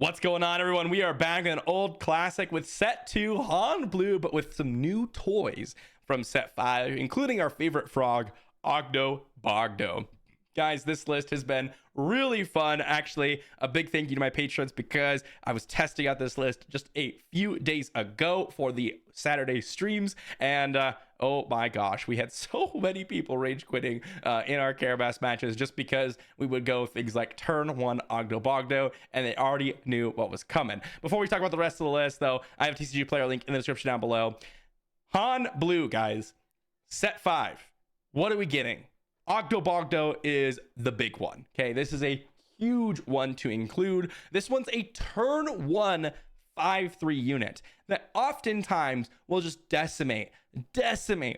What's going on, everyone? We are back with an old classic with set 2 Han Blue, but with some new toys from set 5, including our favorite frog, Ogdo Bogdo. Guys, this list has been really fun. Actually, a big thank you to my patrons because I was testing out this list just a few days ago for the Saturday streams, and oh my gosh, we had so many people rage quitting in our Carabas matches just because we would go things like turn 1 Ogdo Bogdo and they already knew what was coming. Before we talk about the rest of the list, though, I have a TCG player link in the description down below. Han Blue, guys, set 5. What are we getting? Ogdo Bogdo is the big one. Okay, this is a huge one to include. This one's a turn 1 5/3 unit that oftentimes will just decimate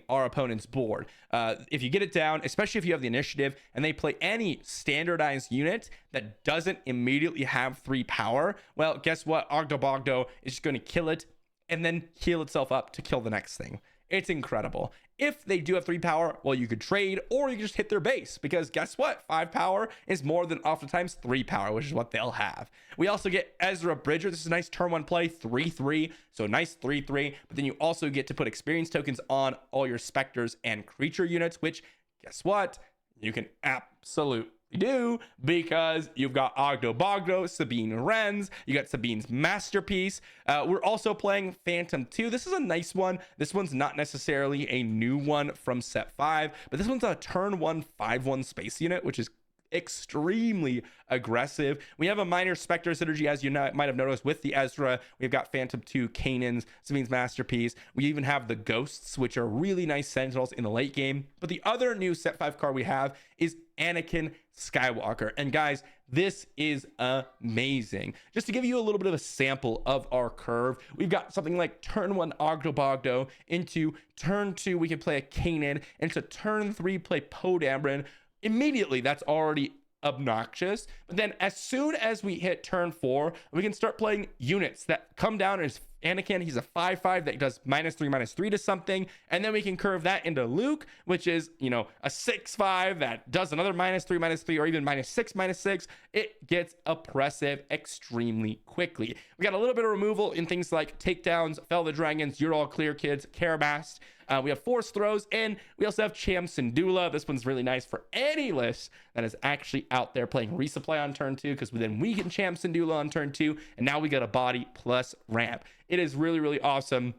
our opponent's board. If you get it down, especially if you have the initiative and they play any standardized unit that doesn't immediately have 3 power, well, guess what? Ogdo Bogdo is just going to kill it and then heal itself up to kill the next thing. It's incredible. If they do have 3 power, well, you could trade or you could just hit their base, because guess what? 5 power is more than oftentimes 3 power, which is what they'll have. We also get Ezra Bridger. This is a nice turn 1 play, 3/3. So nice 3/3. But then you also get to put experience tokens on all your specters and creature units, which guess what? You can absolutely do, because you've got Ogdo Bogdo, Sabine Wrens, you got Sabine's Masterpiece. We're also playing Phantom 2. This is a nice one. This one's not necessarily a new one from set 5, but this one's a turn 1 5/1 space unit, which is extremely aggressive. We have a minor Spectre synergy, as you might have noticed, with the Ezra. We've got Phantom 2, Kanan's, Sabine's Masterpiece. We even have the Ghosts, which are really nice sentinels in the late game. But the other new set 5 card we have is Anakin Skywalker. And guys, this is amazing. Just to give you a little bit of a sample of our curve, we've got something like turn 1 Ogdo Bogdo, into turn 2 we can play a Kanan, into turn 3 play Poe Dameron. Immediately that's already obnoxious, but then as soon as we hit turn 4, we can start playing units that come down as Anakin. He's a 5/5 that does -3/3 to something, and then we can curve that into Luke, which is, you know, a 6/5 that does another -3/3, or even -6/6. It gets oppressive extremely quickly. We got a little bit of removal in things like takedowns, Fell the Dragons, You're All Clear Kids, Carabast. We have Force Throws, and we also have Cham Syndulla. This one's really nice for any list that is actually out there playing Resupply on turn 2, because then we can Cham Syndulla on turn 2, and now we got a body plus ramp. It is really, really awesome.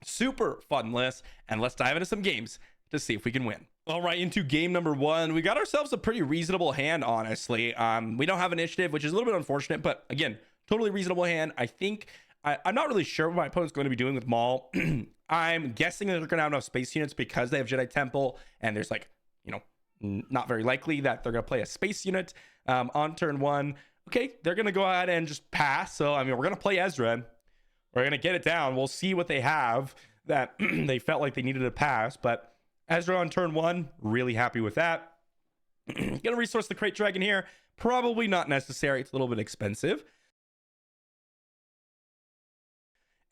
Super fun list, and let's dive into some games to see if we can win. All right, into game number 1. We got ourselves a pretty reasonable hand, honestly. We don't have initiative, which is a little bit unfortunate, but again, totally reasonable hand. I think I'm not really sure what my opponent's going to be doing with Maul. I'm guessing that they're going to have enough space units because they have Jedi Temple, and there's, like, you know, not very likely that they're going to play a space unit on turn 1. Okay, they're going to go ahead and just pass. So, I mean, we're going to play Ezra. We're going to get it down. We'll see what they have that they felt like they needed to pass. But Ezra on turn 1, really happy with that. Going to resource the Crate Dragon here. Probably not necessary. It's a little bit expensive.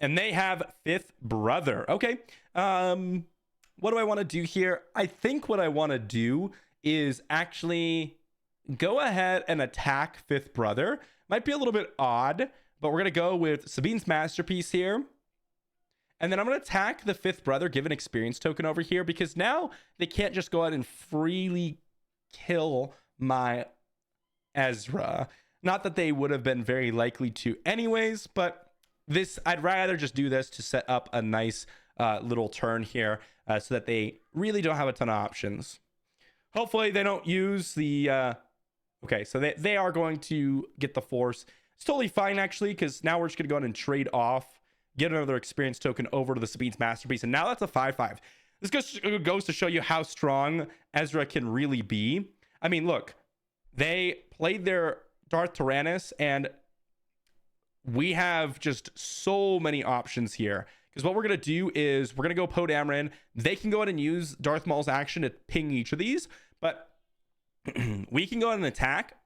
And they have Fifth Brother. Okay. What do I want to do here? I think what I want to do is actually go ahead and attack Fifth Brother. Might be a little bit odd, but we're going to go with Sabine's Masterpiece here. And then I'm going to attack the Fifth Brother, give an experience token over here, because now they can't just go out and freely kill my Ezra. Not that they would have been very likely to anyways, but this, I'd rather just do this to set up a nice little turn here so that they really don't have a ton of options. Hopefully they don't use the... Okay, so they are going to get the Force. It's totally fine, actually, because now we're just going to go ahead and trade off, get another experience token over to the Sabine's Masterpiece, and now that's a 5/5. This goes to show you how strong Ezra can really be. I mean, look, they played their Darth Tyrannus, and we have just so many options here, because what we're going to do is we're going to go Poe Dameron. They can go ahead and use Darth Maul's action to ping each of these, but we can go ahead and attack,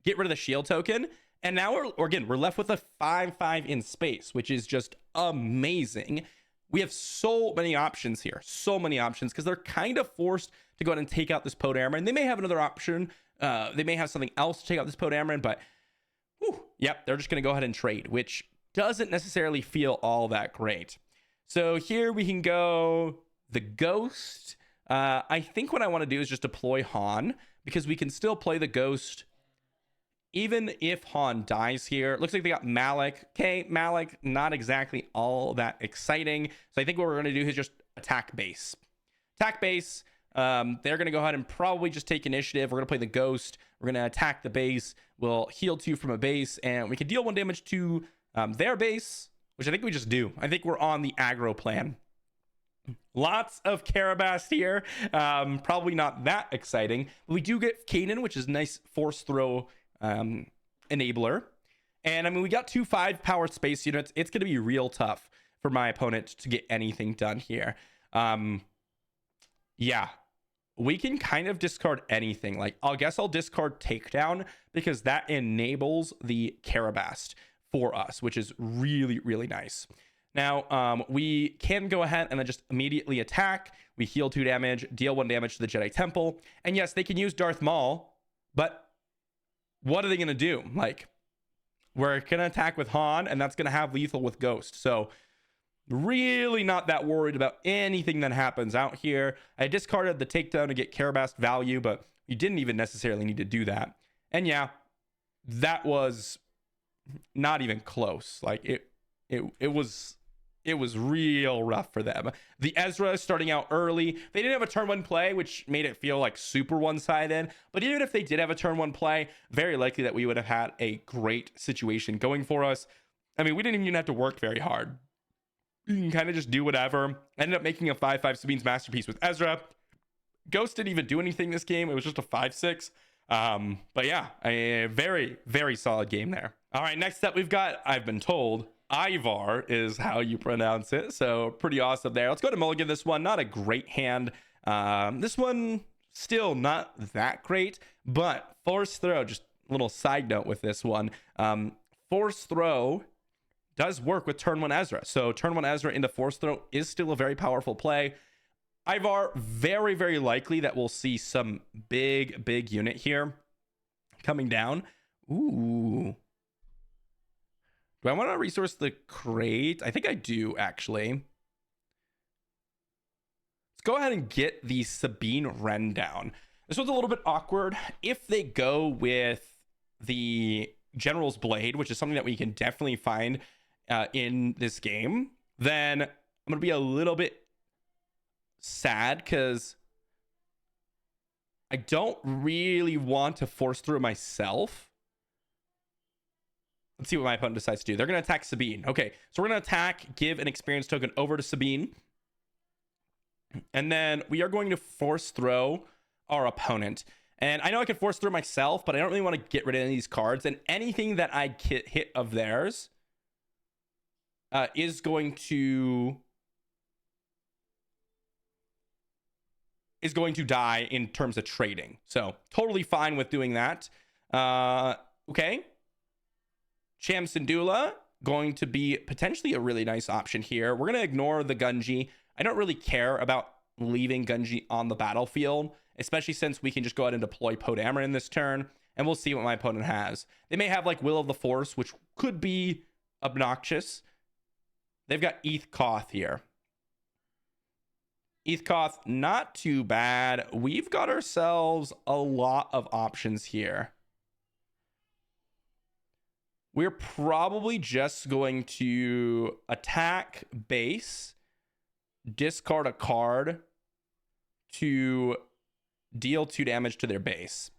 get rid of the shield token, and now we're left with a 5/5 in space, which is just amazing. We have so many options here, so many options, because they're kind of forced to go ahead and take out this Poe Dameron. They may have another option. They may have something else to take out this Poe Dameron, but whew, yep, they're just going to go ahead and trade, which doesn't necessarily feel all that great. So here we can go the Ghost. I think what I want to do is just deploy Han, because we can still play the Ghost even if Han dies here. Looks like they got Malik. Okay, Malik, not exactly all that exciting. So I think what we're going to do is just attack base. Attack base. They're going to go ahead and probably just take initiative. We're going to play the Ghost. We're going to attack the base. We'll heal 2 from a base, and we can deal 1 damage to their base, which I think we just do. I think we're on the aggro plan. Lots of Karabast here. Probably not that exciting. We do get Kanan, which is a nice force throw enabler. And I mean, we got 2 5-power space units. It's going to be real tough for my opponent to get anything done here. Yeah, we can kind of discard anything. Like, I guess I'll discard Takedown, because that enables the Karabast for us, which is really, really nice. Now, we can go ahead and then just immediately attack. We heal 2 damage, deal 1 damage to the Jedi Temple. And yes, they can use Darth Maul, but what are they going to do? Like, we're going to attack with Han, and that's going to have lethal with Ghost. So really not that worried about anything that happens out here. I discarded the takedown to get Karabast value, but you didn't even necessarily need to do that. And yeah, that was not even close. Like, it was real rough for them. The Ezra starting out early. They didn't have a turn 1 play, which made it feel like super one-sided. But even if they did have a turn 1 play, very likely that we would have had a great situation going for us. I mean, we didn't even have to work very hard. You can kind of just do whatever. Ended up making a 5-5 Sabine's Masterpiece with Ezra. Ghost didn't even do anything this game. It was just a 5-6. But yeah, a very, very solid game there. All right, next up we've got, I've been told, Ivar is how you pronounce it. So pretty awesome there. Let's go to Mulligan this one. Not a great hand. This one still not that great, but Force Throw, just a little side note with this one. Force Throw does work with turn 1 Ezra. So turn 1 Ezra into Force Throw is still a very powerful play. Ivar, very, very likely that we'll see some big unit here coming down. Ooh. Do I want to resource the crate? I think I do, actually. Let's go ahead and get the Sabine Wren down. This one's a little bit awkward. If they go with the General's Blade, which is something that we can definitely find in this game, then I'm going to be a little bit sad, because I don't really want to force through myself. Let's see what my opponent decides to do. They're going to attack Sabine. Okay, so we're going to attack, give an experience token over to Sabine. And then we are going to force throw our opponent. And I know I can force throw myself, but I don't really want to get rid of any of these cards. And anything that I hit of theirs is going to die in terms of trading. So totally fine with doing that. Okay. Cham Syndulla going to be potentially a really nice option here. We're going to ignore the Gunji. I don't really care about leaving Gunji on the battlefield, especially since we can just go ahead and deploy Poe Dameron this turn, and we'll see what my opponent has. They may have like Will of the Force, which could be obnoxious. They've got Eth Koth here. Eth Koth, not too bad. We've got ourselves a lot of options here. We're probably just going to attack base, discard a card to deal 2 damage to their base.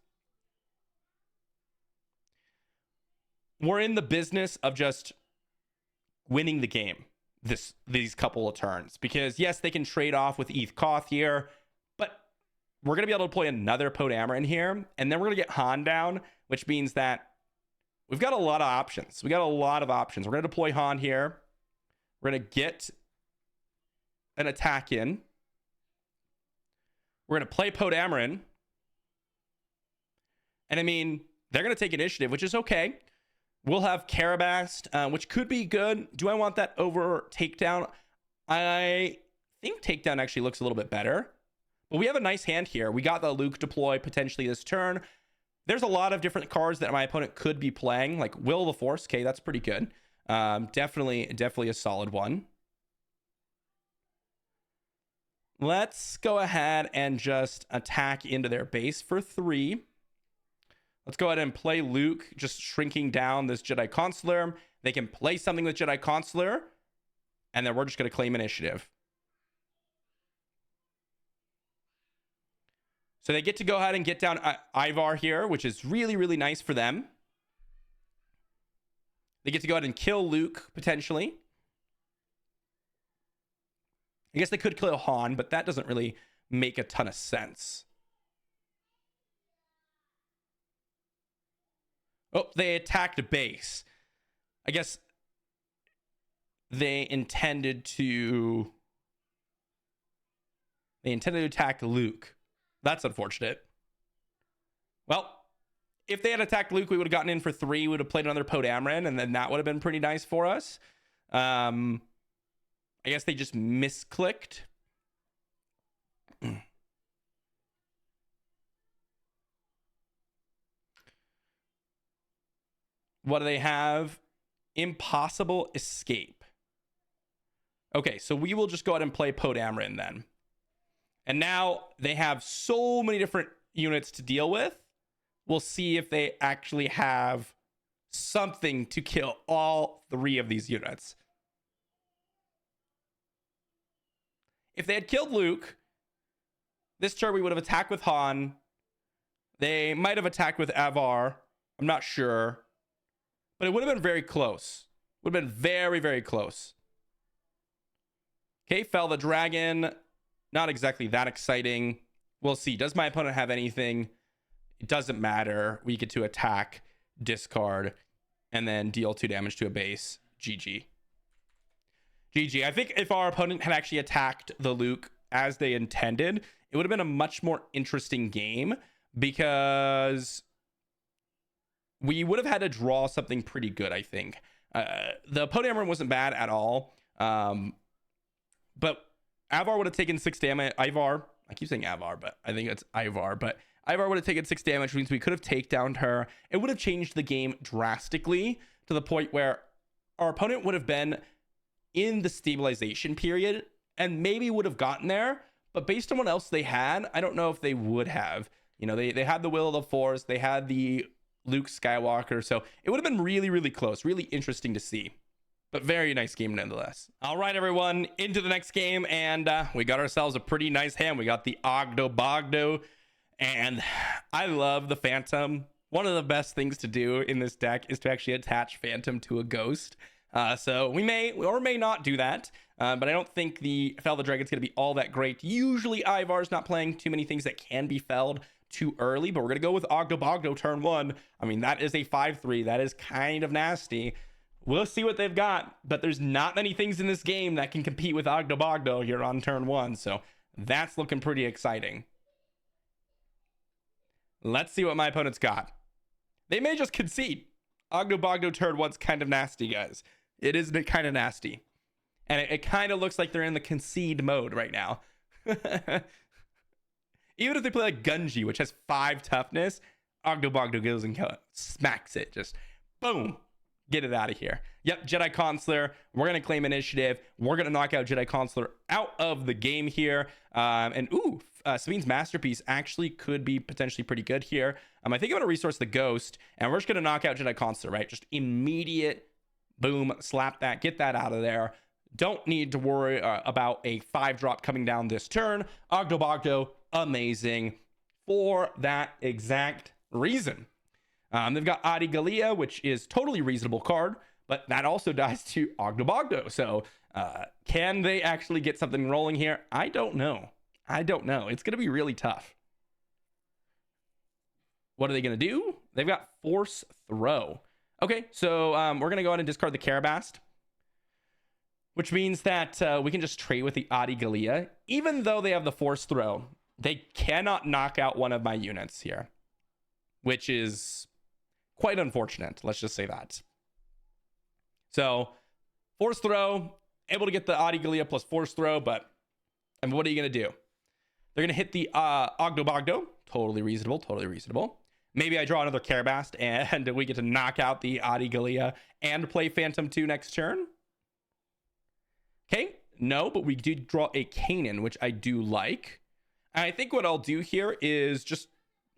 We're in the business of just winning the game these couple of turns, because yes, they can trade off with Eth Koth here, but we're going to be able to play another Poe Dameron here, and then we're going to get Han down, which means that we've got a lot of options. We got a lot of options. We're going to deploy Han here. We're going to get an attack in. We're going to play Poe Dameron. And I mean, they're going to take initiative, which is okay. We'll have Karabast, which could be good. Do I want that over Takedown? I think Takedown actually looks a little bit better. But we have a nice hand here. We got the Luke deploy potentially this turn. There's a lot of different cards that my opponent could be playing, like Will of the Force. Okay, that's pretty good. Definitely a solid one. Let's go ahead and just attack into their base for 3. Let's go ahead and play Luke, just shrinking down this Jedi Consular. They can play something with Jedi Consular, and then we're just going to claim initiative. So they get to go ahead and get down Ivar here, which is really nice for them. They get to go ahead and kill Luke, potentially. I guess they could kill Han, but that doesn't really make a ton of sense. Oh, they attacked base. I guess they intended to attack Luke. That's unfortunate. Well, if they had attacked Luke, we would have gotten in for 3. We would have played another Podameron, and then that would have been pretty nice for us. I guess they just misclicked. What do they have? Impossible escape. Okay, so we will just go ahead and play Podameron then. And now they have so many different units to deal with. We'll see if they actually have something to kill all 3 of these units. If they had killed Luke, this turn we would have attacked with Han. They might have attacked with Avar. I'm not sure. But it would have been very close. Would have been very close. Okay, fell the dragon. Not exactly that exciting. We'll see. Does my opponent have anything? It doesn't matter. We get to attack, discard, and then deal 2 damage to a base. GG. GG. I think if our opponent had actually attacked the Luke as they intended, it would have been a much more interesting game, because we would have had to draw something pretty good, I think. The Podameron wasn't bad at all. But Avar would have taken 6 damage. Ivar, I keep saying Avar, but I think it's Ivar. But Ivar would have taken 6 damage, which means we could have takedowned her. It would have changed the game drastically to the point where our opponent would have been in the stabilization period and maybe would have gotten there. But based on what else they had, I don't know if they would have. You know, they had the Will of the Force. They had the Luke Skywalker. So it would have been really close. Really interesting to see. But very nice game nonetheless. All right, everyone, into the next game, and we got ourselves a pretty nice hand. We got the Ogdo Bogdo, and I love the Phantom. One of the best things to do in this deck is to actually attach Phantom to a Ghost. So we may or may not do that, but I don't think the Fell the Dragon's going to be all that great. Usually Ivar's not playing too many things that can be felled too early, but we're going to go with Ogdo Bogdo turn 1. I mean, that is a 5/3. That is kind of nasty. We'll see what they've got, but there's not many things in this game that can compete with Ogdo Bogdo here on turn 1, so that's looking pretty exciting. Let's see what my opponent's got. They may just concede. Ogdo Bogdo turn 1's kind of nasty, guys. It is kind of nasty. And it kind of looks like they're in the concede mode right now. Even if they play like Gunji, which has 5 toughness, Ogdo Bogdo goes and smacks it. Just boom. Get it out of here. Yep, Jedi Consular. We're going to claim initiative. We're going to knock out Jedi Consular out of the game here. Sabine's Masterpiece actually could be potentially pretty good here. I think I'm going to resource the Ghost, and we're just going to knock out Jedi Consular, right? Just immediate, boom, slap that, get that out of there. Don't need to worry about a 5-drop coming down this turn. Ogdo Bogdo, amazing for that exact reason. They've got Adi Gallia, which is totally reasonable card, but that also dies to Ogdo Bogdo. So can they actually get something rolling here? I don't know. It's going to be really tough. What are they going to do? They've got Force Throw. Okay, so we're going to go ahead and discard the Karabast, which means that we can just trade with the Adi Gallia. Even though they have the Force Throw, they cannot knock out one of my units here, which is quite unfortunate. Let's just say that. So, Force Throw, able to get the Adi Gallia plus Force Throw, but what are you going to do? They're going to hit the Ogdo Bogdo. Totally reasonable. Maybe I draw another Carabast and we get to knock out the Adi Gallia and play Phantom 2 next turn. Okay, no, but we did draw a Kanan, which I do like. And I think what I'll do here is just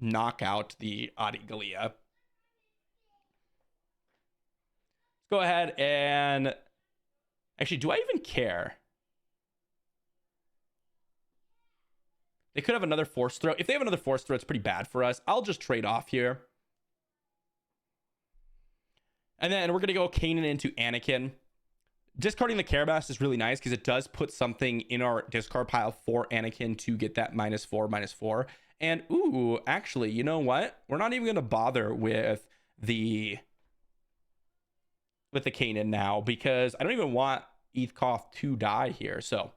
knock out the Adi Gallia. Let's go ahead and... Actually, do I even care? They could have another Force Throw. If they have another Force Throw, it's pretty bad for us. I'll just trade off here. And then we're going to go Kanan into Anakin. Discarding the Carabast is really nice because it does put something in our discard pile for Anakin to get that -4/-4. And, ooh, actually, you know what? We're not even going to bother with the Kanan now because I don't even want Ethkoth to die here. So,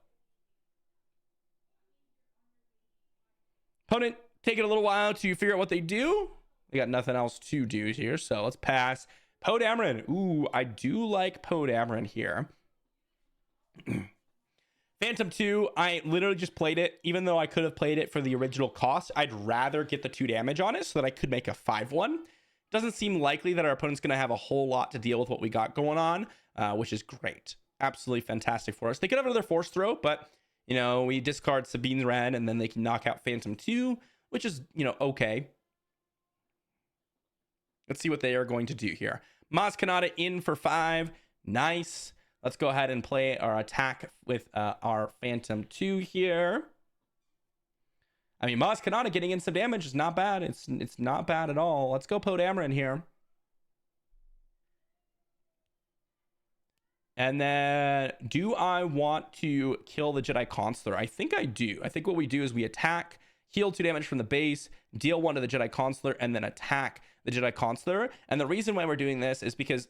opponent taking a little while to figure out what they do. They got nothing else to do here, so let's pass. Poe Dameron. Ooh, I do like Poe Dameron here. Phantom 2, I literally just played it. Even though I could have played it for the original cost, I'd rather get the 2 damage on it so that I could make a 5/1. Doesn't seem likely that our opponent's going to have a whole lot to deal with what we got going on, which is great. Absolutely fantastic for us. They could have another Force Throw, but, you know, we discard Sabine's Wren, and then they can knock out Phantom 2, which is, you know, okay. Let's see what they are going to do here. Maz Kanata in for 5. Nice. Let's go ahead and play our attack with our Phantom 2 here. I mean, Maz Kanata getting in some damage is not bad. It's not bad at all. Let's go Poe Dameron here. And then, do I want to kill the Jedi Consular? I think I do. I think what we do is we attack, heal 2 damage from the base, deal 1 to the Jedi Consular, and then attack the Jedi Consular. And the reason why we're doing this is because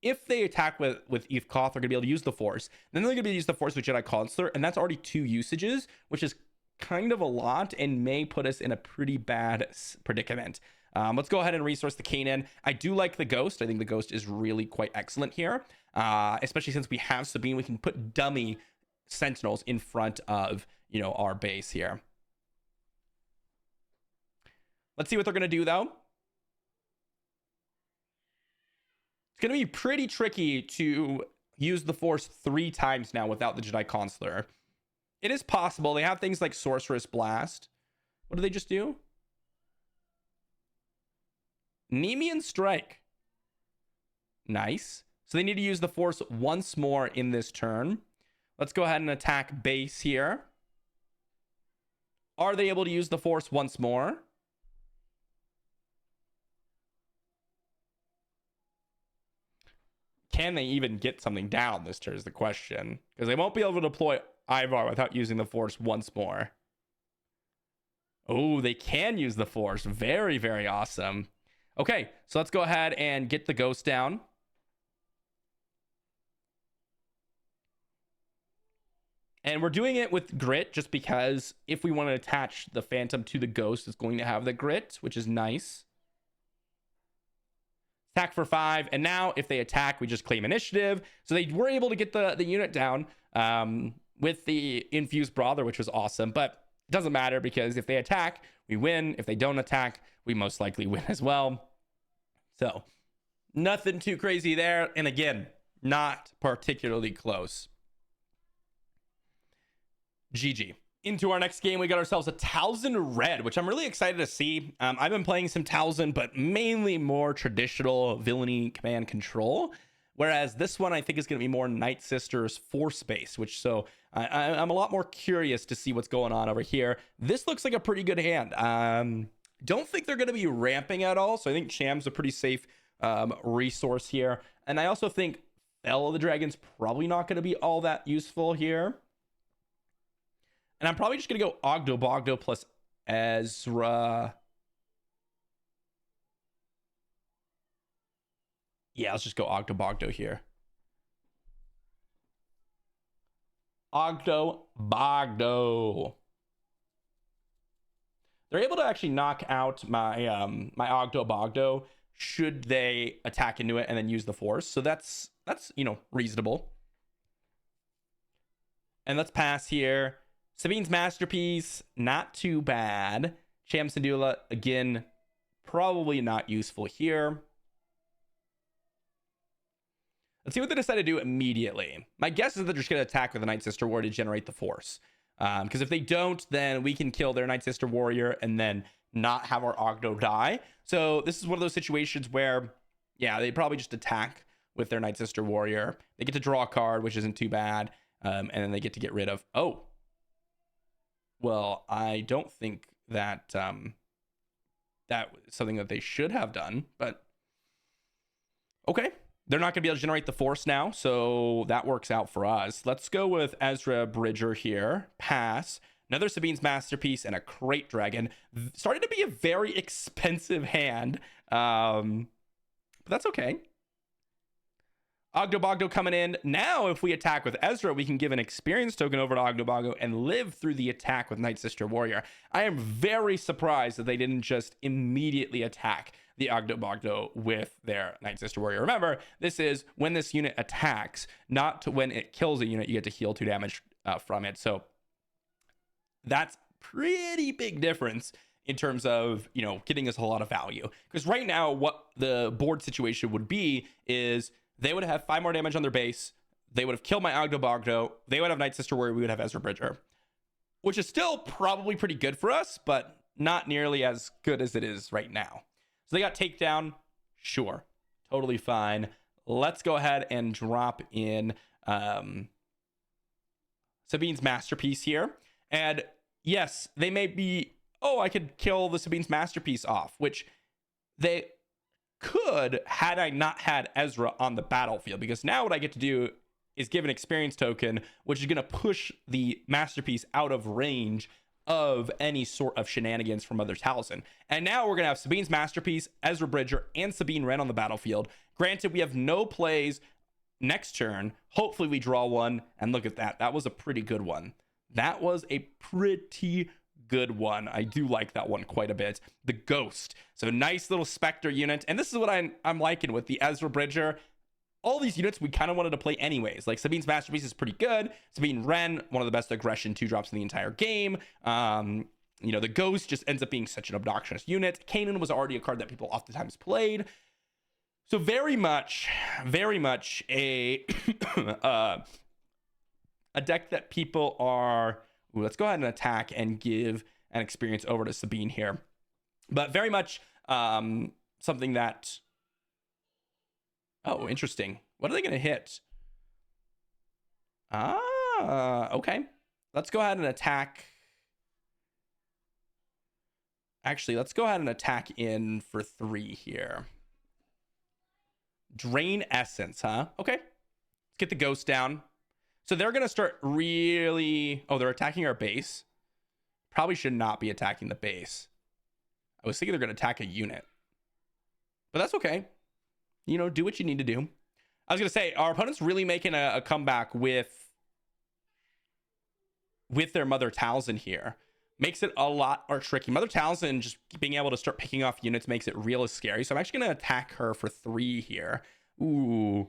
if they attack with Ethkoth, they're going to be able to use the Force. Then they're going to be able to use the Force with Jedi Consular, and that's already 2 usages, which is kind of a lot and may put us in a pretty bad predicament. Let's go ahead and resource the Kanan. I do like the Ghost. I think the Ghost is really quite excellent here, especially since we have Sabine. We can put dummy Sentinels in front of, you know, our base here. Let's see what they're going to do, though. It's going to be pretty tricky to use the Force 3 times now without the Jedi Consular. It is possible. They have things like Sorceress Blast. What do they just do? Nemean Strike. Nice. So they need to use the Force once more in this turn. Let's go ahead and attack base here. Are they able to use the Force once more? Can they even get something down this turn is the question. Because they won't be able to deploy Ivar without using the Force once more. Oh, they can use the Force. Very, very awesome. Okay, so let's go ahead and get the Ghost down. And we're doing it with Grit just because if we want to attach the Phantom to the Ghost, it's going to have the Grit, which is nice. Attack for 5, and now if they attack, we just claim initiative. So they were able to get the unit down with the Infused Brawler, which was awesome. But it doesn't matter because if they attack, we win. If they don't attack, we most likely win as well. So nothing too crazy there. And again, not particularly close. GG. Into our next game, we got ourselves a Talzin Red, which I'm really excited to see. I've been playing some Talzin, but mainly more traditional villainy command control. Whereas this one, I think, is going to be more Night Sisters Force based, which so I'm a lot more curious to see what's going on over here. This looks like a pretty good hand. Don't think they're going to be ramping at all, so I think Cham's a pretty safe resource here. And I also think Bell of the Dragon's probably not going to be all that useful here. And I'm probably just going to go Ogdo Bogdo plus Ezra. Yeah, let's just go Ogdo Bogdo here. Ogdo Bogdo. They're able to actually knock out my my Ogdo Bogdo should they attack into it and then use the Force. So that's you know, reasonable. And let's pass here. Sabine's Masterpiece, not too bad. Cham Syndulla, again, Probably not useful here. Let's see what they decide to do immediately. My guess is they're just going to attack with the Night Sister Warrior to generate the force. Because if they don't, then we can kill their Night Sister Warrior and then not have our Ogdo die. So this is one of those situations where, yeah, they probably just attack with their Night Sister Warrior. They get to draw a card, which isn't too bad. And then they get to get rid of... Oh. Well, I don't think that that was something that they should have done, but okay. They're not going to be able to generate the force now, so that works out for us. Let's go with Ezra Bridger here. Pass. Another Sabine's Masterpiece and a Crate Dragon. Started to be a very expensive hand, but that's okay. Ogdo Bogdo coming in. Now, if we attack with Ezra, we can give an experience token over to Ogdo Bogdo and live through the attack with Night Sister Warrior. I am very surprised that they didn't just immediately attack the Ogdo Bogdo with their Night Sister Warrior. Remember, this is when this unit attacks, not when it kills a unit. You get to heal 2 damage from it. So that's pretty big difference in terms of, you know, getting us a lot of value. Because right now, what the board situation would be is they would have 5 more damage on their base. They would have killed my Ogdo Bogdo. They would have Night Sister Warrior. We would have Ezra Bridger, which is still probably pretty good for us, but not nearly as good as it is right now. So they got takedown. Sure. Totally fine. Let's go ahead and drop in Sabine's Masterpiece here. And yes, they may be... Oh, I could kill the Sabine's Masterpiece off, which they could had I not had Ezra on the battlefield, because now what I get to do is give an experience token, which is going to push the Masterpiece out of range of any sort of shenanigans from other Taliesin. And now we're going to have Sabine's Masterpiece, Ezra Bridger, and Sabine Wren on the battlefield. Granted, we have no plays next turn. Hopefully we draw one, and look at that. That was a pretty good one. That was a pretty good one. I do like that one quite a bit. The Ghost. So nice little Spectre unit. And this is what I'm liking with the Ezra Bridger. All these units we kind of wanted to play anyways. Like Sabine's Masterpiece is pretty good. Sabine Wren, one of the best aggression 2-drops in the entire game. You know, the Ghost just ends up being such an obnoxious unit. Kanan was already a card that people oftentimes played. So very much a a deck that people are... Ooh, let's go ahead and attack and give an experience over to Sabine here. But very much something that... Oh, interesting. What are they going to hit? Okay. Let's go ahead and attack. Actually, let's go ahead and attack in for 3 here. Drain Essence, huh? Okay. Let's get the Ghost down. So they're going to start really... Oh, they're attacking our base. Probably should not be attacking the base. I was thinking they're going to attack a unit. But that's okay. You know, do what you need to do. I was going to say, our opponent's really making a comeback with their Mother Taliesin here. Makes it a lot more tricky. Mother Taliesin just being able to start picking off units makes it real scary. So I'm actually going to attack her for 3 here. Ooh.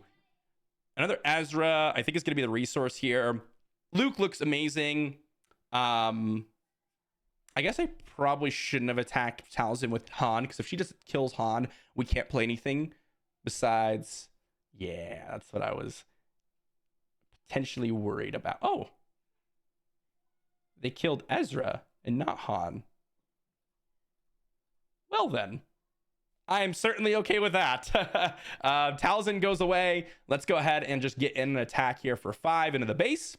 Another Ezra, I think is going to be the resource here. Luke looks amazing. I guess I probably shouldn't have attacked Taliesin with Han, because if she just kills Han, we can't play anything besides... Yeah, that's what I was potentially worried about. Oh. They killed Ezra and not Han. Well then. I am certainly okay with that. Taliesin goes away. Let's go ahead and just get in an attack here for 5 into the base.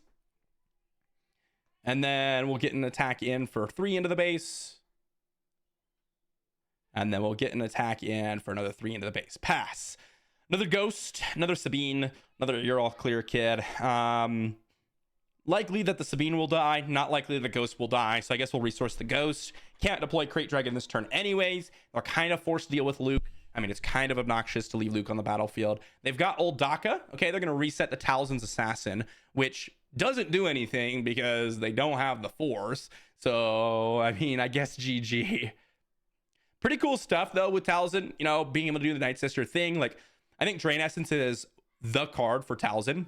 And then we'll get an attack in for 3 into the base. And then we'll get an attack in for another 3 into the base. Pass. Another Ghost. Another Sabine. Another You're All Clear kid. Likely that the Sabine will die. Not likely the Ghost will die. So I guess we'll resource the Ghost. Can't deploy Crate Dragon this turn anyways. They're kind of forced to deal with Luke. I mean, it's kind of obnoxious to leave Luke on the battlefield. They've got old Daka. Okay, they're going to reset the Taliesin's Assassin, which doesn't do anything because they don't have the Force. So, I mean, I guess GG. Pretty cool stuff, though, with Taliesin. You know, being able to do the Night Sister thing. Like, I think Drain Essence is the card for Taliesin.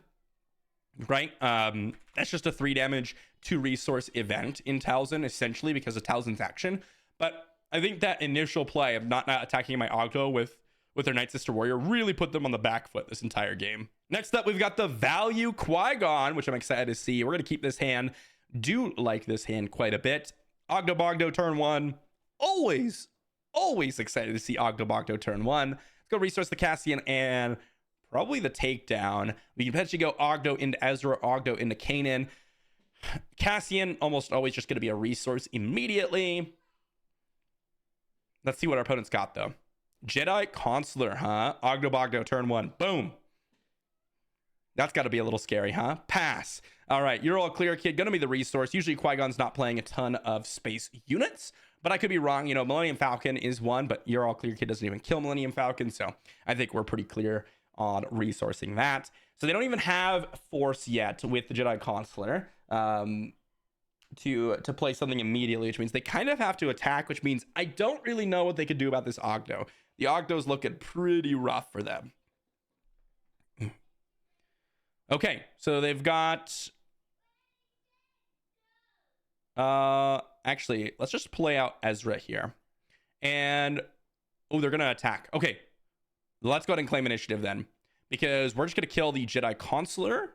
Right? That's just a 3 damage 2 resource event in Taliesin, essentially, because of Taliesin's action. But I think that initial play of not attacking my Ogdo with their Night Sister Warrior really put them on the back foot this entire game. Next up, we've got the Value Qui-Gon, which I'm excited to see. We're going to keep this hand. Do like this hand quite a bit. Ogdo Bogdo turn 1. Always excited to see Ogdo Bogdo turn 1. Let's go resource the Cassian and probably the takedown. We can potentially go Ogdo into Ezra, Ogdo into Kanan. Cassian almost always just going to be a resource immediately. Let's see what our opponent's got, though. Jedi Consular, huh? Ogdo Bogdo, turn 1. Boom. That's got to be a little scary, huh? Pass. All right, you're all clear, kid. Gonna be the resource. Usually Qui-Gon's not playing a ton of space units, but I could be wrong. You know, Millennium Falcon is one, but you're all clear, kid doesn't even kill Millennium Falcon, so I think we're pretty clear on resourcing that. So they don't even have Force yet with the Jedi Consular to play something immediately, which means they kind of have to attack, which means I don't really know what they could do about this Ogdo. The Ogdo's looking pretty rough for them. Okay, so they've got... actually, let's just play out Ezra here. And... oh, they're going to attack. Okay, let's go ahead and claim initiative then. Because we're just going to kill the Jedi Consular.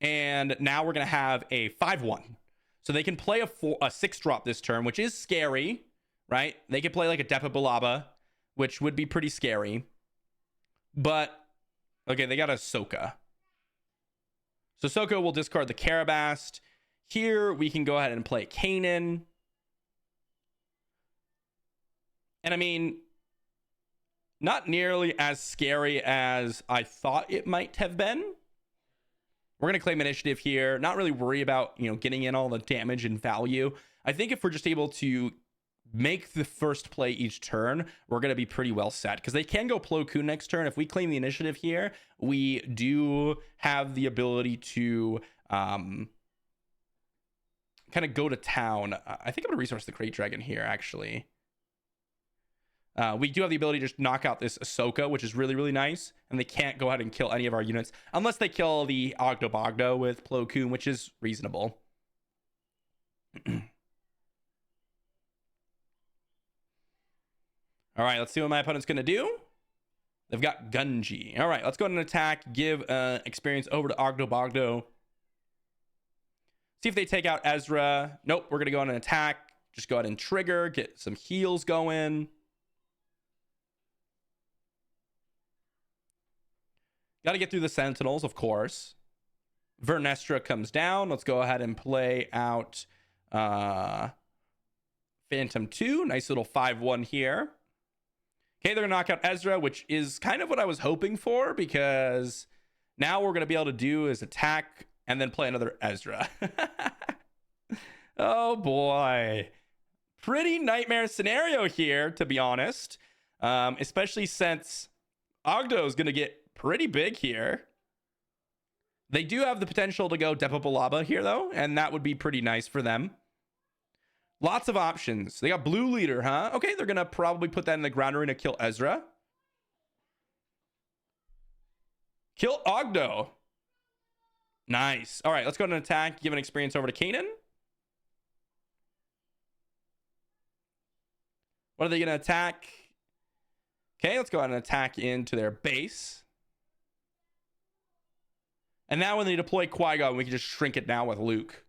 And now we're going to have a 5-1. So they can play a 6-drop this turn, which is scary, right? They could play like a Depa Billaba, which would be pretty scary. But... okay, they got Ahsoka. So Ahsoka will discard the Karabast. Here, we can go ahead and play Kanan. And I mean, not nearly as scary as I thought it might have been. We're going to claim initiative here. Not really worry about, you know, getting in all the damage and value. I think if we're just able to make the first play each turn, we're going to be pretty well set, because they can go Plo Koon next turn. If we claim the initiative here, we do have the ability to kind of go to town. I think I'm going to resource the Krayt Dragon here, actually. We do have the ability to just knock out this Ahsoka, which is really, really nice. And they can't go ahead and kill any of our units unless they kill the Ogdo Bogdo with Plo Koon, which is reasonable. All right, let's see what my opponent's going to do. They've got Gunji. All right, let's go ahead and attack. Give experience over to Ogdo Bogdo. See if they take out Ezra. Nope, we're going to go on and attack. Just go ahead and trigger. Get some heals going. Got to get through the Sentinels, of course. Vernestra comes down. Let's go ahead and play out Phantom 2. Nice little 5-1 here. Okay, they're going to knock out Ezra, which is kind of what I was hoping for, because now we're going to be able to do is attack and then play another Ezra. Oh, boy. Pretty nightmare scenario here, to be honest. Especially since Ogdo is going to get pretty big here. They do have the potential to go Depa Billaba here, though, and that would be pretty nice for them. Lots of options. They got Blue Leader, huh? Okay, they're going to probably put that in the ground arena to kill Ezra. Kill Ogdo. Nice. All right, let's go ahead and attack. Give an experience over to Kanan. What are they going to attack? Okay, let's go ahead and attack into their base. And now when they deploy Qui-Gon, we can just shrink it down with Luke.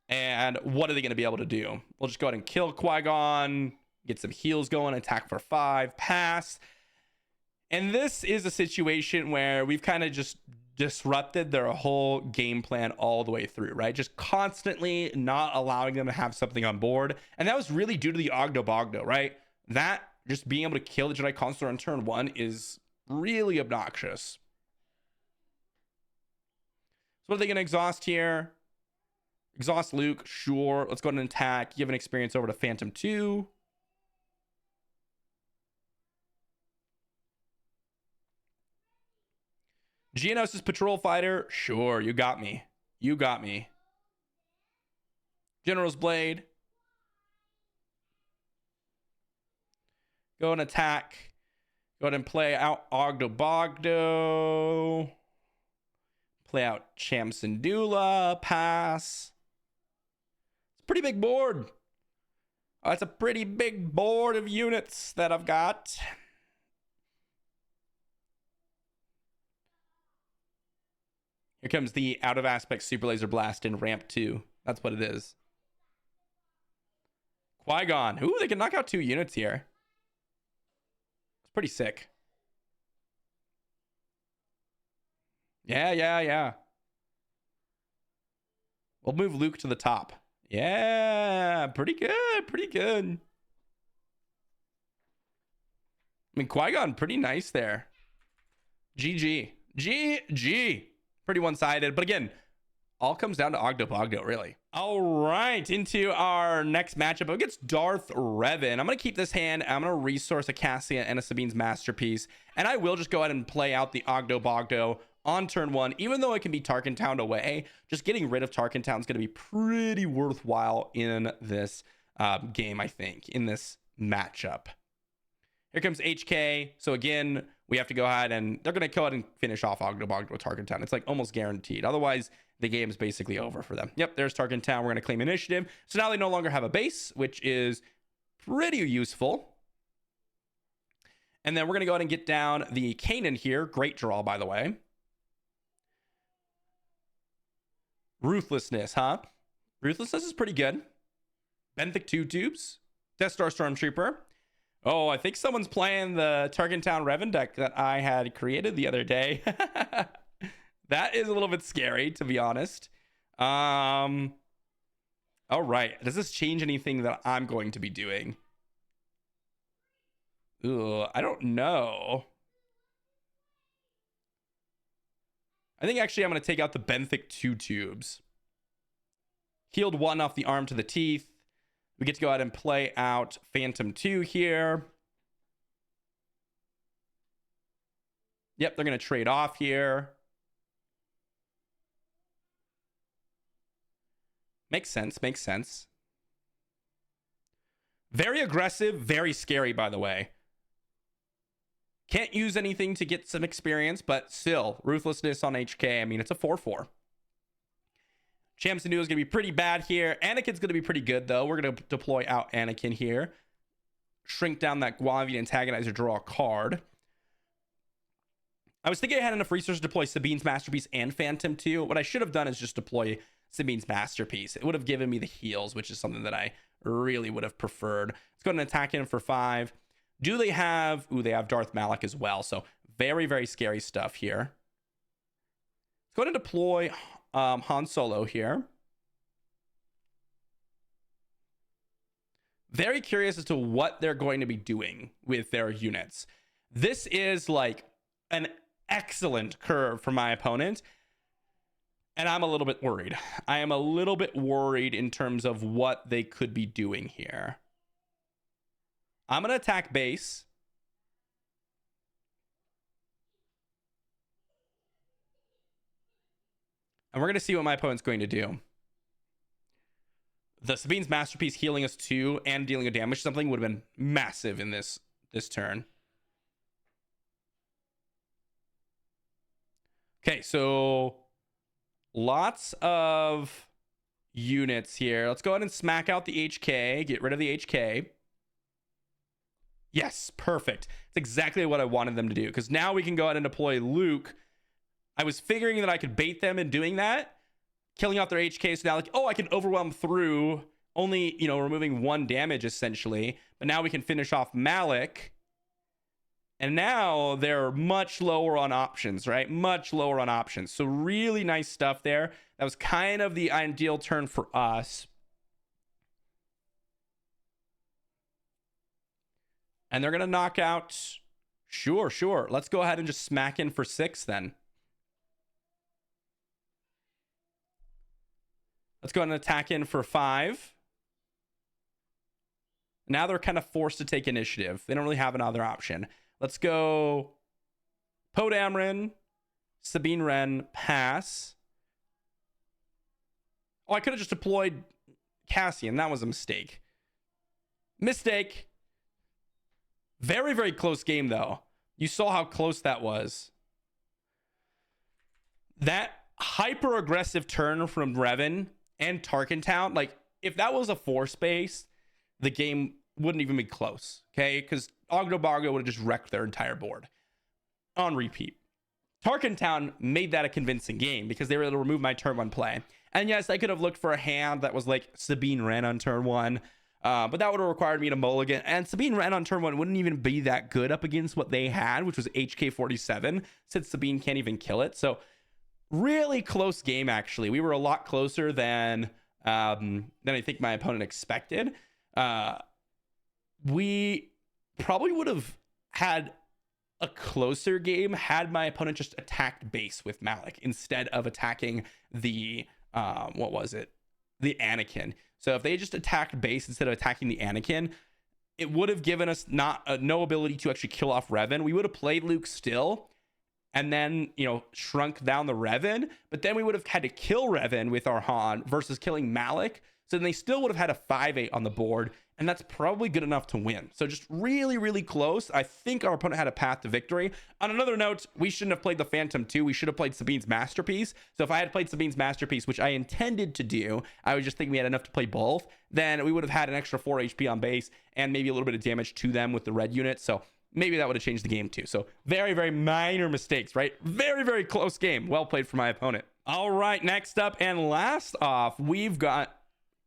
And what are they going to be able to do? We'll just go ahead and kill Qui-Gon, get some heals going, attack for 5, pass. And this is a situation where we've kind of just disrupted their whole game plan all the way through, right? Just constantly not allowing them to have something on board. And that was really due to the Ogdo Bogdo, right? That, just being able to kill the Jedi Consular on turn 1 is really obnoxious. So what are they going to exhaust here? Exhaust Luke, sure. Let's go ahead and attack. Give an experience over to Phantom 2. Geonosis Patrol Fighter, sure, you got me. You got me. General's Blade. Go and attack. Go ahead and play out Ogdo Bogdo. Play out Cham Syndulla. Pass. pretty big board. That's a pretty big board of units that I've got. Here comes the out of aspect super laser blast in ramp 2. That's what it is. Qui-Gon. Ooh, they can knock out 2 units here. It's pretty sick. Yeah. We'll move Luke to the top. Yeah, pretty good. I mean, Qui-Gon, pretty nice there. GG. Pretty one-sided. But again, all comes down to Ogdo, really. All right, into our next matchup against Darth Revan. I'm going to keep this hand. I'm going to resource a Cassian and a Sabine's Masterpiece. And I will just go ahead and play out the Ogdo on turn 1. Even though it can be Tarkin Town away, just getting rid of Tarkin Town is going to be pretty worthwhile in this game, I think, in this matchup. Here comes HK. So again, we have to go ahead and they're going to go ahead and finish off Ogdo with Tarkin Town. It's like almost guaranteed. Otherwise, the game is basically over for them. Yep, there's Tarkin Town. We're going to claim initiative. So now they no longer have a base, which is pretty useful. And then we're going to go ahead and get down the Kanan here. Great draw, by the way. Ruthlessness, huh? Ruthlessness is pretty good. Benthic 2 tubes. Death Star Stormtrooper. Oh, I think someone's playing the Tarkin Town Revan deck that I had created the other day. That is a little bit scary, to be honest. All right. Does this change anything that I'm going to be doing? Ooh, I don't know. I think actually I'm going to take out the Benthic 2 tubes. Healed 1 off the arm to the teeth. We get to go ahead and play out Phantom 2 here. Yep, they're going to trade off here. Makes sense. Very aggressive, very scary, by the way. Can't use anything to get some experience, but still, Ruthlessness on HK. I mean, it's a 4/4. Champs and Duo is going to be pretty bad here. Anakin's going to be pretty good, though. We're going to deploy out Anakin here. Shrink down that Guavian Antagonizer, draw a card. I was thinking I had enough resources to deploy Sabine's Masterpiece and Phantom 2. What I should have done is just deploy Sabine's Masterpiece. It would have given me the heals, which is something that I really would have preferred. Let's go ahead and attack him for 5. Do they have... Ooh, they have Darth Malak as well. So very, very scary stuff here. Let's go ahead and deploy Han Solo here. Very curious as to what they're going to be doing with their units. This is like an excellent curve for my opponent. And I'm a little bit worried. I am a little bit worried in terms of what they could be doing here. I'm going to attack base. And we're going to see what my opponent's going to do. The Sabine's Masterpiece healing us 2 and dealing a damage something would have been massive in this turn. Okay, so lots of units here. Let's go ahead and smack out the HK. Get rid of the HK. Yes, perfect. It's exactly what I wanted them to do. Because now we can go ahead and deploy Luke. I was figuring that I could bait them in doing that. Killing out their HK. So now, like, oh, I can overwhelm through. Only, you know, removing 1 damage, essentially. But now we can finish off Malak. And now they're much lower on options, right? Much lower on options. So really nice stuff there. That was kind of the ideal turn for us. And they're going to knock out... Sure. Let's go ahead and just smack in for 6 then. Let's go ahead and attack in for 5. Now they're kind of forced to take initiative. They don't really have another option. Let's go Poe Dameron, Sabine Wren, pass. Oh, I could have just deployed Cassian. That was a mistake. Mistake. Very, very close game, though. You saw how close that was. That hyper-aggressive turn from Revan and Tarkin Town, like, if that was a 4-space, the game wouldn't even be close, okay? Because Ogdo Bogdo would have just wrecked their entire board on repeat. Tarkin Town made that a convincing game because they were able to remove my turn 1 play. And yes, I could have looked for a hand that was like Sabine Wren on turn 1, but that would have required me to mulligan. And Sabine Wren on turn 1 wouldn't even be that good up against what they had, which was HK47, since Sabine can't even kill it. So really close game, actually. We were a lot closer than I think my opponent expected. We probably would have had a closer game had my opponent just attacked base with Malik instead of attacking the the Anakin. So if they just attacked base instead of attacking the Anakin, it would have given us no ability to actually kill off Revan. We would have played Luke still and then, shrunk down the Revan, but then we would have had to kill Revan with our Han versus killing Malik. So then they still would have had a 5-8 on the board, and that's probably good enough to win. So just really, really close. I think our opponent had a path to victory. On another note, we shouldn't have played the Phantom 2. We should have played Sabine's Masterpiece. So if I had played Sabine's Masterpiece, which I intended to do, I was just thinking we had enough to play both, then we would have had an extra 4 HP on base and maybe a little bit of damage to them with the red unit. So maybe that would have changed the game too. So very, very minor mistakes, right? Very, very close game. Well played for my opponent. All right, next up and last off, we've got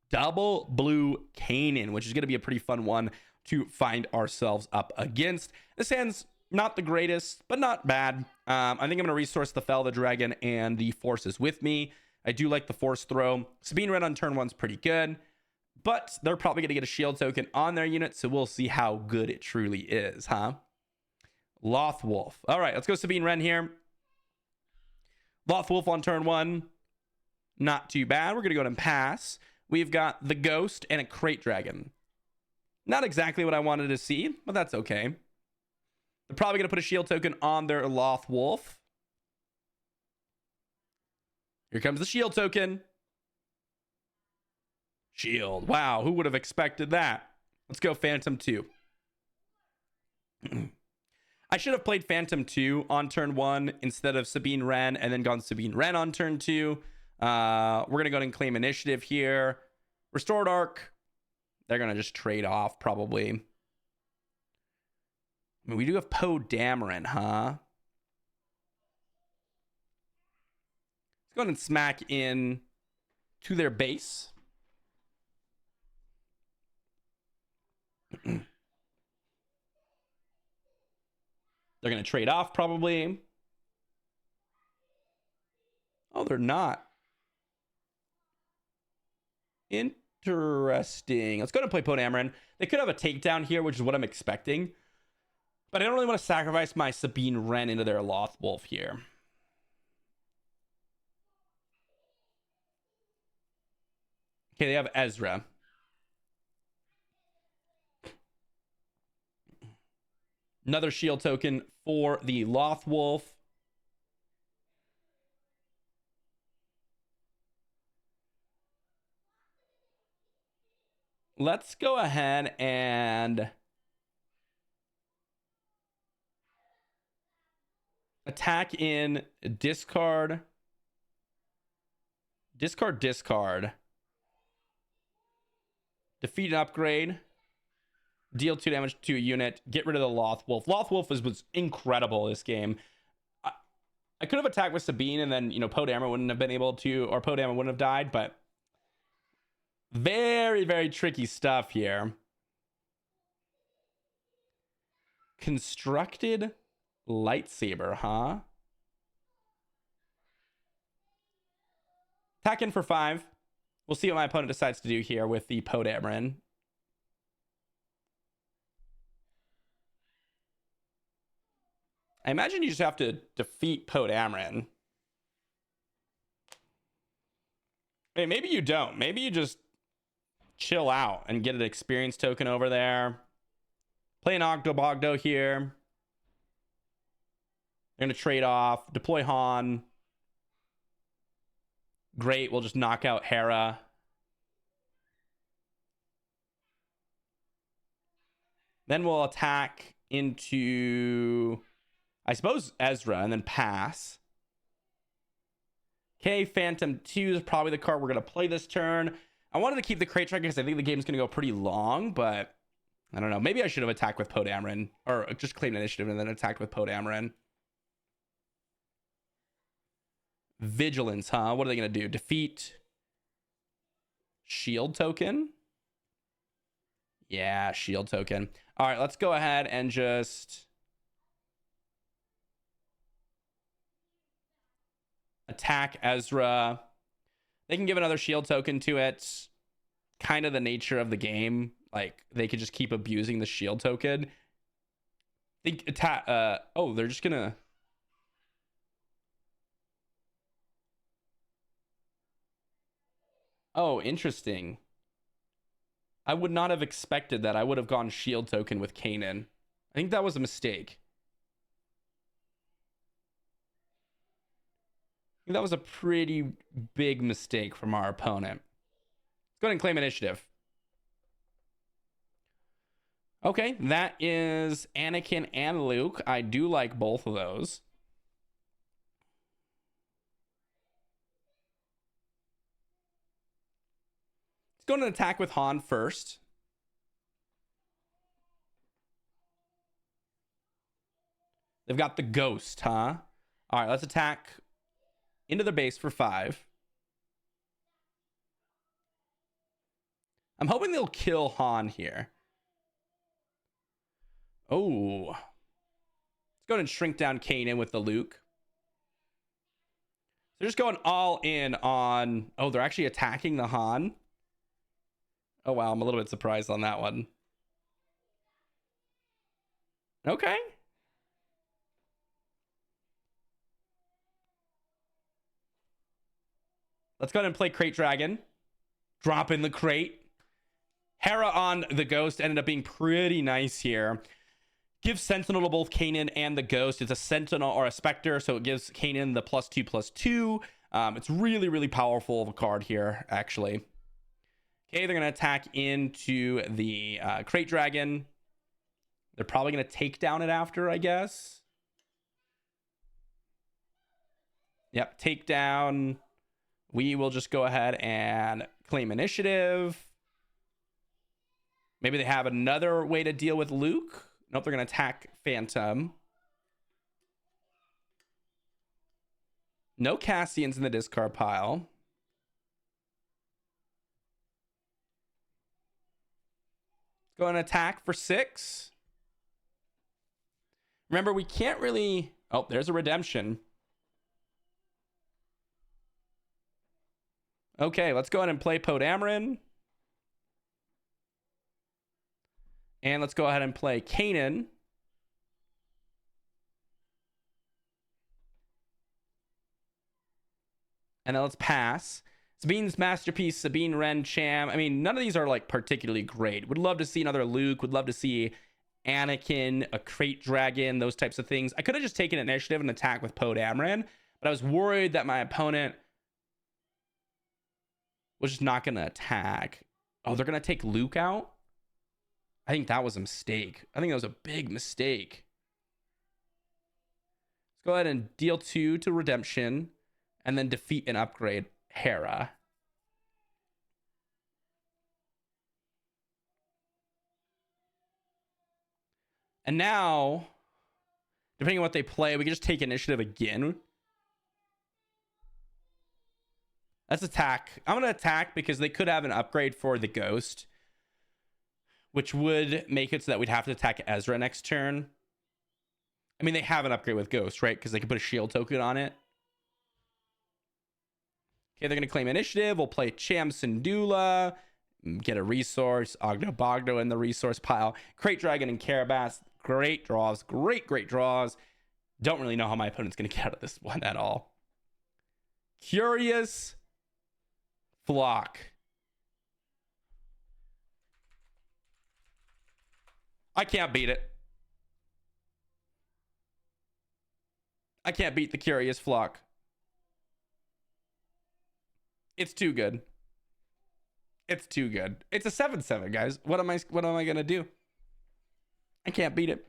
Double Blue Kanan, which is going to be a pretty fun one to find ourselves up against. This hand's not the greatest, but not bad. I think I'm going to resource the Fell the Dragon and the Forces with me. I do like the Force Throw. Sabine Red on turn 1's pretty good, but they're probably going to get a shield token on their unit, so we'll see how good it truly is, huh? Lothwolf. All right, let's go Sabine Wren here. Lothwolf on turn 1. Not too bad. We're going to go ahead and pass. We've got the Ghost and a Crate Dragon. Not exactly what I wanted to see, but that's okay. They're probably going to put a shield token on their Lothwolf. Here comes the shield token. Shield. Wow, who would have expected that? Let's go Phantom 2. I should have played Phantom 2 on turn 1 instead of Sabine Wren and then gone Sabine Wren on turn 2. We're going to go ahead and claim initiative here. Restored Arc. They're going to just trade off, probably. I mean, we do have Poe Dameron, huh? Let's go ahead and smack in to their base. They're going to trade off, probably. Oh, they're not. Interesting. Let's go ahead and play Poe Dameron. They could have a takedown here, which is what I'm expecting. But I don't really want to sacrifice my Sabine Wren into their Lothwolf here. Okay, they have Ezra. Another shield token for the Lothwolf. Let's go ahead and attack in discard. Discard. Defeat an upgrade. Deal 2 damage to a unit. Get rid of the Lothwolf. Lothwolf was incredible this game. I could have attacked with Sabine and then, Poe Dameron wouldn't have been able to, or Poe Dameron wouldn't have died, but very, very tricky stuff here. Constructed lightsaber, huh? Attack in for 5. We'll see what my opponent decides to do here with the Poe Dameron. I imagine you just have to defeat Poe Dameron. Hey, maybe you don't. Maybe you just chill out and get an experience token over there. Play an Ogdo Bogdo here. They're going to trade off. Deploy Han. Great. We'll just knock out Hera. Then we'll attack into, I suppose, Ezra and then pass. Okay, Phantom 2 is probably the card we're going to play this turn. I wanted to keep the crate track because I think the game's going to go pretty long, but I don't know. Maybe I should have attacked with Podameron, or just claimed initiative and then attacked with Podameron. Vigilance, huh? What are they going to do? Defeat shield token? Yeah, shield token. All right, let's go ahead and just attack Ezra. They can give another shield token to it. Kind of the nature of the game. Like, they could just keep abusing the shield token. They attack. Oh, they're just gonna. Oh, interesting. I would not have expected that. I would have gone shield token with Kanan. I think that was a mistake. I think that was a pretty big mistake from our opponent. Let's go ahead and claim initiative. Okay, that is Anakin and Luke. I do like both of those. Let's go to attack with Han first. They've got the ghost, huh? All right, let's attack into their base for 5. I'm hoping they'll kill Han here. Oh. Let's go ahead and shrink down Kanan with the Luke. They're just going all in on... Oh, they're actually attacking the Han. Oh, wow. I'm a little bit surprised on that one. Okay. Let's go ahead and play Crate Dragon. Drop in the crate. Hera on the Ghost ended up being pretty nice here. Gives Sentinel to both Kanan and the Ghost. It's a Sentinel or a Spectre, so it gives Kanan the +2/+2. It's really, really powerful of a card here, actually. Okay, they're going to attack into the Crate Dragon. They're probably going to take down it after, I guess. Yep, take down. We will just go ahead and claim initiative. Maybe they have another way to deal with Luke. Nope, they're going to attack Phantom. No Cassians in the discard pile. Go and attack for 6. Remember, we can't really... Oh, there's a redemption. Okay, let's go ahead and play Podameron. And let's go ahead and play Kanan. And then let's pass. Sabine's Masterpiece, Sabine Wren Cham. I mean, none of these are like particularly great. Would love to see another Luke. Would love to see Anakin, a Crate Dragon, those types of things. I could have just taken initiative and attack with Podameron, but I was worried that my opponent was just not going to attack. Oh, they're going to take Luke out? I think that was a mistake. I think that was a big mistake. Let's go ahead and deal 2 to Redemption and then defeat and upgrade Hera. And now, depending on what they play, we can just take initiative again. Let's attack. I'm going to attack because they could have an upgrade for the Ghost, which would make it so that we'd have to attack Ezra next turn. I mean, they have an upgrade with Ghost, right? Because they can put a shield token on it. Okay, they're going to claim initiative. We'll play Cham Syndulla. Get a resource. Ogdo Bogdo in the resource pile. Crate Dragon and Carabas. Great draws. Great draws. Don't really know how my opponent's going to get out of this one at all. Curious Flock. I can't beat it. I can't beat the Curious Flock. It's too good. It's too good. It's a 7/7, guys. What am I gonna do? I can't beat it.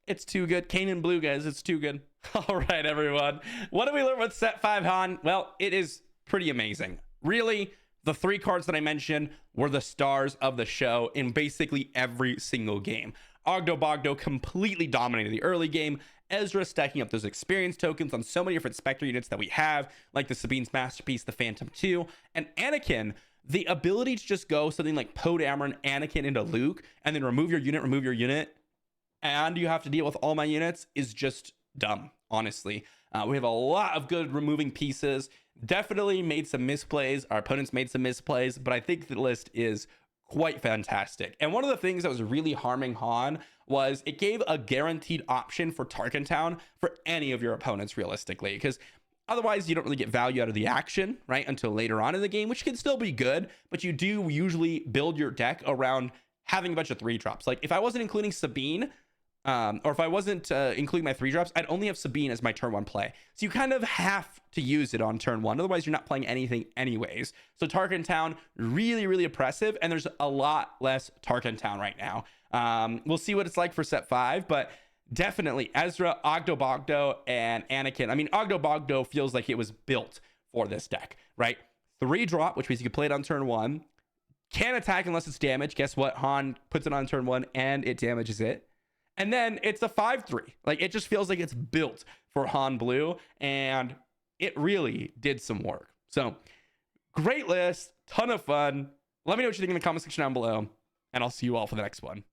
It's too good. Kanan Blue, guys. It's too good. All right, everyone. What did we learn with set 5 Han? Well, it is pretty amazing. Really The 3 cards that I mentioned were the stars of the show in basically every single game. Ogdo Bogdo completely dominated the early game. Ezra stacking up those experience tokens on so many different Spectre units that we have, like the Sabine's Masterpiece, the Phantom 2, and Anakin. The ability to just go something like Poe Dameron, Anakin into Luke, and then remove your unit, and you have to deal with all my units is just dumb, honestly. We have a lot of good removing pieces. Definitely made some misplays. Our opponents made some misplays, but I think the list is quite fantastic. And one of the things that was really harming Han was it gave a guaranteed option for Tarkin Town for any of your opponents, realistically, because otherwise you don't really get value out of the action, right, until later on in the game, which can still be good, but you do usually build your deck around having a bunch of 3-drops. Like if I wasn't including Sabine, or if I wasn't including my 3-drops, I'd only have Sabine as my turn 1 play. So you kind of have to use it on turn 1. Otherwise, you're not playing anything anyways. So Tarkin Town, really, really oppressive. And there's a lot less Tarkin Town right now. We'll see what it's like for set 5. But definitely Ezra, Ogdo Bogdo, and Anakin. I mean, Ogdo Bogdo feels like it was built for this deck, right? 3-drop, which means you can play it on turn 1. Can't attack unless it's damaged. Guess what? Han puts it on turn 1 and it damages it. And then it's a 5-3. Like, it just feels like it's built for Han Blue, and it really did some work. So, great list, ton of fun. Let me know what you think in the comment section down below, and I'll see you all for the next one.